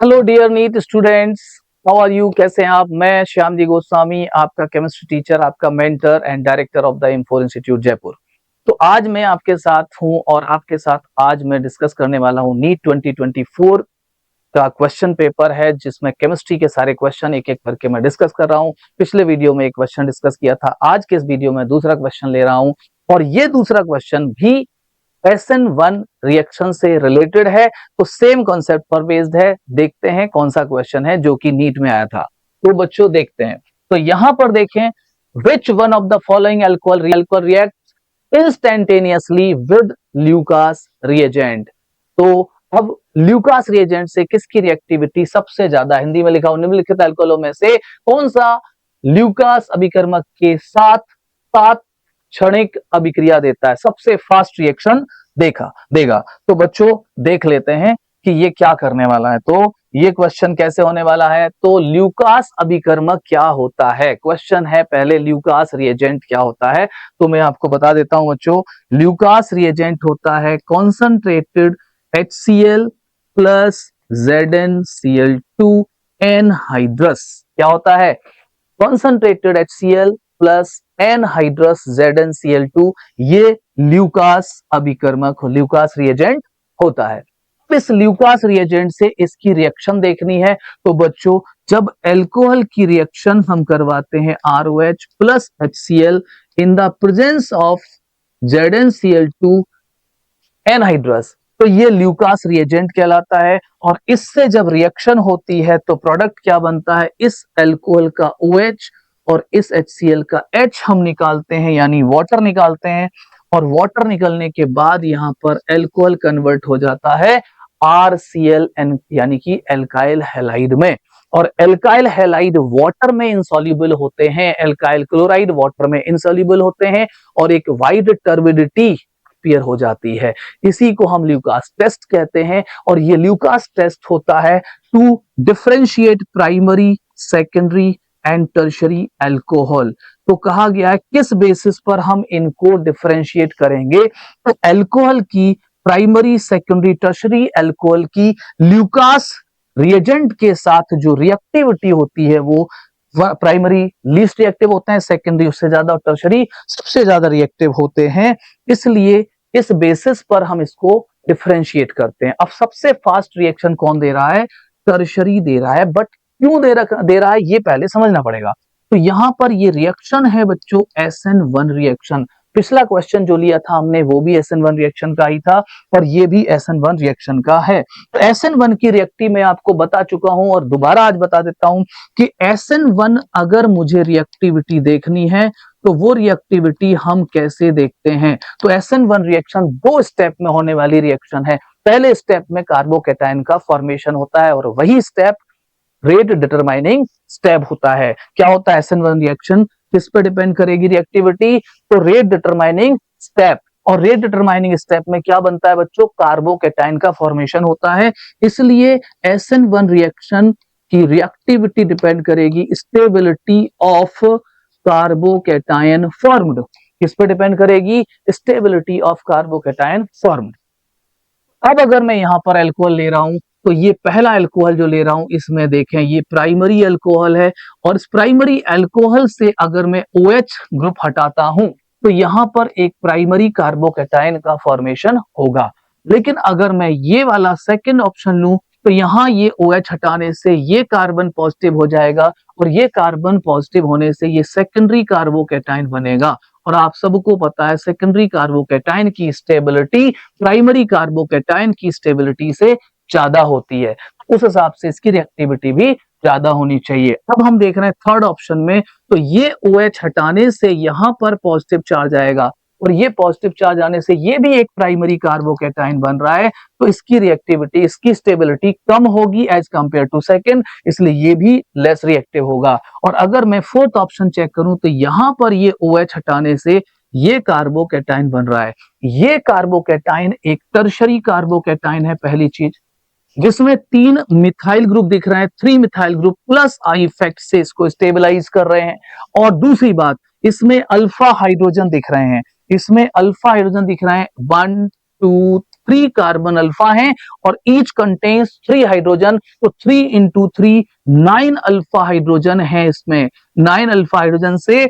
Hello dear NEET students, how are you? कैसे हैं आप? मैं श्याम जी गोस्वामी, आपका केमिस्ट्री टीचर, आपका mentor and director of the infor institute Jaipur. तो आज मैं आपके साथ हूं और आपके साथ आज मैं डिस्कस करने वाला हूं नीट 2024 का क्वेश्चन पेपर है, जिसमें केमिस्ट्री के सारे क्वेश्चन एक एक करके मैं डिस्कस कर रहा हूं। पिछले वीडियो में एक क्वेश्चन डिस्कस किया था, आज के इस वीडियो में दूसरा क्वेश्चन ले रहा हूं और ये दूसरा क्वेश्चन भी SN1 रिएक्शन से रिलेटेड है, तो सेम कॉन्सेप्ट पर बेस्ड है। देखते हैं कौन सा क्वेश्चन है जो कि नीट में आया था। तो बच्चों देखते हैं, तो यहां पर देखें, which one of the following alcohol react instantaneously with Lucas reagent. तो अब ल्यूकास रिएजेंट से किसकी रिएक्टिविटी सबसे ज्यादा, हिंदी में लिखा हूं निम्नलिखित अल्कोहलों में से कौन सा ल्यूकास अभिकर्मक के साथ साथ क्षणिक अभिक्रिया देता है, सबसे फास्ट रिएक्शन देगा। तो बच्चों देख लेते हैं कि ये क्या करने वाला है। तो ये क्वेश्चन कैसे होने वाला है, तो ल्यूकास अभिकर्मक क्या होता है, क्वेश्चन है पहले ल्यूकास रिएजेंट क्या होता है। तो मैं आपको बता देता हूं बच्चों, ल्यूकास रिएजेंट होता है concentrated HCl plus ZnCl2 anhydrous. क्या होता है? Concentrated HCl plus anhydrous ZnCl2, ये ल्यूकास अभिकर्मक, ल्यूकास रिएजेंट होता है। इस ल्यूकास रिएजेंट से इसकी रिएक्शन देखनी है। तो बच्चों जब एल्कोहल की रिएक्शन हम करवाते हैं ROH plus HCl in the presence of ZnCl2 anhydrous, तो ये ल्यूकास रिएजेंट कहलाता है। और इससे जब रिएक्शन होती है तो प्रोडक्ट क्या बनता है, इस एल्कोहल का OH और इस HCl का H हम निकालते हैं, यानी वाटर निकालते हैं। और वाटर निकलने के बाद यहाँ पर एल्कोहल कन्वर्ट हो जाता है RClN यानी कि एल्काइल हैलाइड में। और एल्काइल हैलाइड वाटर में इंसॉल्युबल होते हैं, एल्काइल क्लोराइड वाटर में इंसॉल्युबल होते हैं और एक वाइड टर्बिडिटी अपीयर हो जाती है। इसी को हम ल्यूकास टेस्ट कहते हैं। और ये ल्यूकास टेस्ट होता है to differentiate primary, secondary and tertiary alcohol. तो कहा गया है किस बेसिस पर हम इनको डिफरेंशिएट करेंगे, तो एल्कोहल की प्राइमरी, सेकेंडरी, टर्शरी एल्कोहल की ल्यूकास रिएजेंट के साथ जो रिएक्टिविटी होती है वो प्राइमरी लीस्ट रिएक्टिव होते हैं, सेकेंडरी उससे ज्यादा और टर्शरी सबसे ज्यादा रिएक्टिव होते हैं। इसलिए इस बेसिस पर हम इसको डिफरेंशिएट करते हैं। अब सबसे फास्ट रिएक्शन कौन दे रहा है? टर्शरी दे रहा है। बट क्यों दे रहा है ये पहले समझना पड़ेगा। तो यहां पर ये रिएक्शन है बच्चों SN1 रिएक्शन। पिछला क्वेश्चन जो लिया था हमने वो भी SN1 रिएक्शन का ही था और ये भी SN1 रिएक्शन का है। तो SN1 की रिएक्टिव मैं आपको बता चुका हूं और दोबारा आज बता देता हूं कि SN1 अगर मुझे रिएक्टिविटी देखनी है तो वो रिएक्टिविटी हम कैसे देखते हैं। तो SN1 रिएक्शन दो स्टेप में होने वाली रिएक्शन है। पहले स्टेप में कार्बोकैटायन का फॉर्मेशन होता है और वही स्टेप रेट डिटरमाइनिंग स्टेप होता है। क्या होता है SN1 रिएक्शन, किस पे डिपेंड करेगी रिएक्टिविटी, तो रेट डिटरमाइनिंग स्टेप। और रेट डिटरमाइनिंग स्टेप में क्या बनता है बच्चों, कार्बोकैटायन का फॉर्मेशन होता है। इसलिए SN1 रिएक्शन की रिएक्टिविटी डिपेंड करेगी स्टेबिलिटी ऑफ कार्बोकैटायन फॉर्म्ड। किस पे डिपेंड करेगी? Stability of carbocation formed. अब अगर मैं यहां पर अल्कोहल ले रहा हूं तो ये पहला अल्कोहल जो ले रहा हूं इसमें देखें ये प्राइमरी अल्कोहल है और इस प्राइमरी अल्कोहल से अगर मैं OH ग्रुप हटाता हूं तो यहां पर एक प्राइमरी कार्बोकैटायन का फॉर्मेशन होगा। लेकिन अगर मैं ये वाला सेकंड ऑप्शन लूं तो यहां ये OH हटाने से ये कार्बन पॉजिटिव हो जाएगा और ये कार्बन पॉजिटिव होने से ये सेकेंडरी कार्बोकैटायन बनेगा। और आप सबको पता है सेकेंडरी कार्बोकैटायन की स्टेबिलिटी प्राइमरी कार्बोकैटायन की स्टेबिलिटी से ज्यादा होती है। उस हिसाब से इसकी रिएक्टिविटी भी ज्यादा होनी चाहिए। अब हम देख रहे हैं थर्ड ऑप्शन में, तो ये OH हटाने से यहां पर पॉजिटिव चार्ज आएगा और ये पॉजिटिव चार्ज आने से ये भी एक प्राइमरी कार्बोकैटायन बन रहा है। तो इसकी रिएक्टिविटी, इसकी स्टेबिलिटी कम होगी एज कंपेयर टू सेकेंड, इसलिए ये भी लेस रिएक्टिव होगा। और अगर मैं फोर्थ ऑप्शन चेक करूं तो यहां पर ये OH हटाने से ये कार्बोकैटायन बन रहा है। ये कार्बोकैटायन एक टर्शरी कार्बोकैटायन है, पहली चीज, जिसमें 3 मिथाइल ग्रुप दिख रहे हैं, 3 methyl group plus I effect से इसको स्टेबलाइज कर रहे हैं। और दूसरी बात, इसमें अल्फा हाइड्रोजन दिख रहे हैं, इसमें अल्फा हाइड्रोजन दिख रहे हैं 1 2 3 कार्बन अल्फा हैं और ईच कंटेन्स 3 हाइड्रोजन, तो 3 इंटू 3 9 अल्फा हाइड्रोजन है इसमें। 9 अल्फा हाइड्रोजन से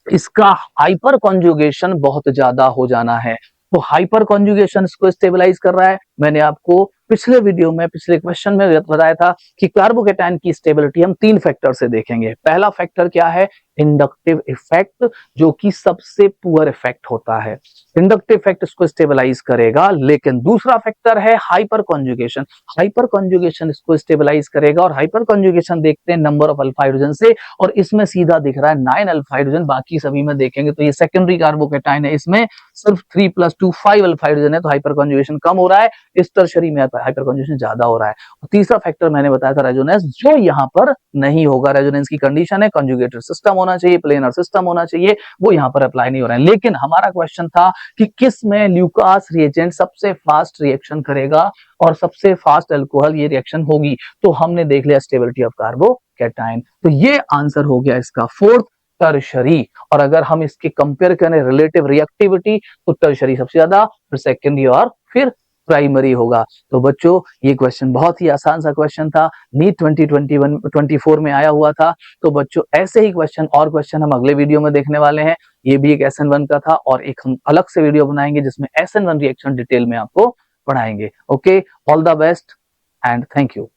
इसका हाइपर कॉन्जुगेशन बहुत ज्यादा हो जाना है। तो हाइपर कॉन्जुगेशन इसको स्टेबलाइज कर रहा है। मैंने आपको पिछले वीडियो में, पिछले क्वेश्चन में बताया था कि कार्बोकेटायन की स्टेबिलिटी हम 3 फैक्टर से देखेंगे। पहला फैक्टर क्या है? इंडक्टिव इफेक्ट, जो कि सबसे पुअर इफेक्ट होता है। इंडक्टिव इफेक्ट इसको स्टेबलाइज करेगा। लेकिन दूसरा फैक्टर है हाइपर कॉन्जुगेशन। हाइपर कॉन्जुगेशन इसको स्टेबलाइज करेगा, और हाइपर कॉन्जुगेशन देखते हैं नंबर ऑफ अल्फा हाइड्रोजन से, और इसमें सीधा दिख रहा है 9 अल्फा हाइड्रोजन। बाकी सभी में देखेंगे तो ये सेकेंडरी कार्बोकेटायन है, इसमें सिर्फ 3 + 2 5 अल्फा हाइड्रोजन है, तो हाइपर कॉन्जुगेशन कम हो रहा है। इस टर्शरी में हाइपर कॉन्जुगेशन ज्यादा हो रहा है। और तीसरा फैक्टर मैंने बताया था रेजोनेंस, जो यहाँ पर नहीं होगा। रेजोनेंस की कंडीशन है कॉन्जुगेटेड सिस्टम होना चाहिए, प्लेनर सिस्टम होना चाहिए, वो यहाँ पर अप्लाई नहीं हो रहा है। लेकिन हमारा क्वेश्चन था कि किस में ल्यूकास रिएजेंट सबसे फास्ट रिएक्शन करेगा और सबसे फास्ट अल्कोहल ये रिएक्शन होगी। तो हमने देख लिया स्टेबिलिटी ऑफ कार्बोकेटायन, तो ये आंसर हो गया इसका फोर्थ, टर्शरी। और अगर हम इसके कंपेयर करें रिलेटिव रिएक्टिविटी, तो टर्शरी सबसे ज्यादा, फिर सेकेंडरी और फिर प्राइमरी होगा। तो बच्चों ये क्वेश्चन बहुत ही आसान सा क्वेश्चन था, नीट 2021-24 में आया हुआ था। तो बच्चों ऐसे ही क्वेश्चन और क्वेश्चन हम अगले वीडियो में देखने वाले हैं। ये भी एक SN1 का था, और एक हम अलग से वीडियो बनाएंगे जिसमें SN1 रिएक्शन डिटेल में आपको पढ़ाएंगे। Okay, all the best and thank you.